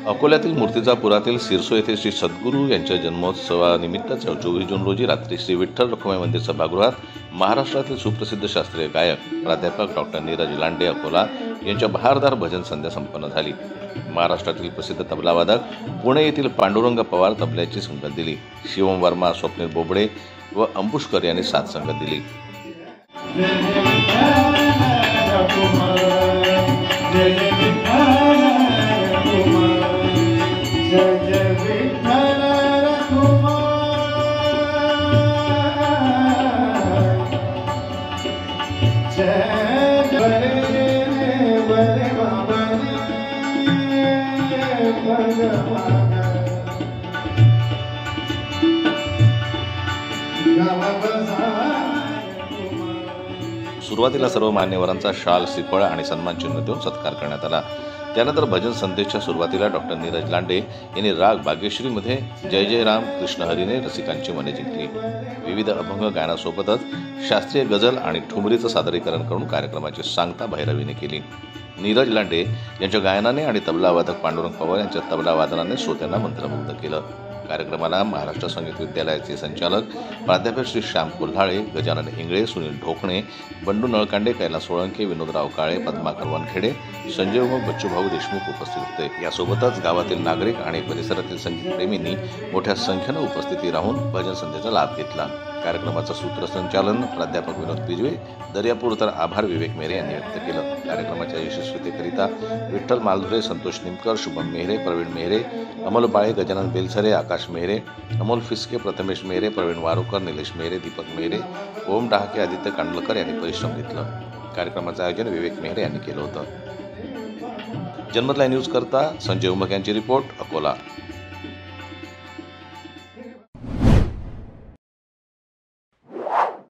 अकोल्यातील मूर्तिजापुरातील सिरसो येथे श्री सद्गुरू यांच्या जन्मोत्सवानिमित्त 24 जून रोजी रात्री श्री विठ्ठल रखुमाई मंदिर सभागृहात महाराष्ट्रातील सुप्रसिद्ध शास्त्रीय गायक प्राध्यापक डॉक्टर नीरज लांडे अकोला यांच्या बहारदार भजन संध्या संपन्न झाली। महाराष्ट्रातील प्रसिद्ध तबलावादक पुणे येथील पांडुरंग पवार तबल्याची संगत दिली। शिवम वर्मा, स्वप्नील बोबडे व अंबुशकर यांनी साथ संगत दिली। सुरुवातीला सर्व मान्यवरांचा शाल, श्रीफळ आणि सन्मान चिन्ह देऊन सत्कार करण्यात आला। त्यानंतर भजन संदेशच्या सुरुवातीला डॉक्टर नीरज लांडे यांनी राग भाग्यश्रीमध्ये जय जय राम कृष्ण हरीने रसिकांची मने जिंकली। विविध अभंग गायनासोबतच शास्त्रीय गझल आणि ठुमरीचं सादरीकरण करून कार्यक्रमाची सांगता भैरवीने केली। नीरज लांडे यांच्या गायनाने आणि तबलावादक पांडुरंग पवार यांच्या तबला वादनाने श्रोत्यांना मंत्रमुग्ध केलं। कार्यक्रमाला महाराष्ट्र संगीत विद्यालयाचे संचालक प्राध्यापक श्री श्याम कोल्हाळे, गजानन इंगळे, सुनील ढोकणे, बंडू नळकांडे, कैलास सोळंके, विनोदराव काळे, पद्माकर वनखेडे, संजय उमग, बच्चूभाऊ देशमुख उपस्थित होते। यासोबतच गावातील नागरिक आणि परिसरातील संगीतप्रेमींनी मोठ्या संख्येने उपस्थिती राहून भजन संध्येचा लाभ घेतला। कार्यक्रमाचं सूत्रसंचालन प्राध्यापक विनोद पिजवे, दर्यापूर तर आभार विवेक मेहरे यांनी व्यक्त केलं। कार्यक्रमाच्या यशस्वीतेकरिता विठ्ठल मालुरे, संतोष निमकर, शुभम मेहरे, प्रवीण मेहरे, अमोल बाळे, गजानन बेलसरे, आकाश मेहरे, अमोल फिसके, प्रथमेश मेहरे, प्रवीण वारुकर, निलेश मेहरे, दीपक मेहरे, ओम डहाके, आदित्य कांडलकर यांनी परिश्रम घेतलं। कार्यक्रमाचं आयोजन विवेक मेहरे यांनी केलं होतं। जनमत लाईव्ह न्यूज करता संजय उमग यांची रिपोर्ट, अकोला।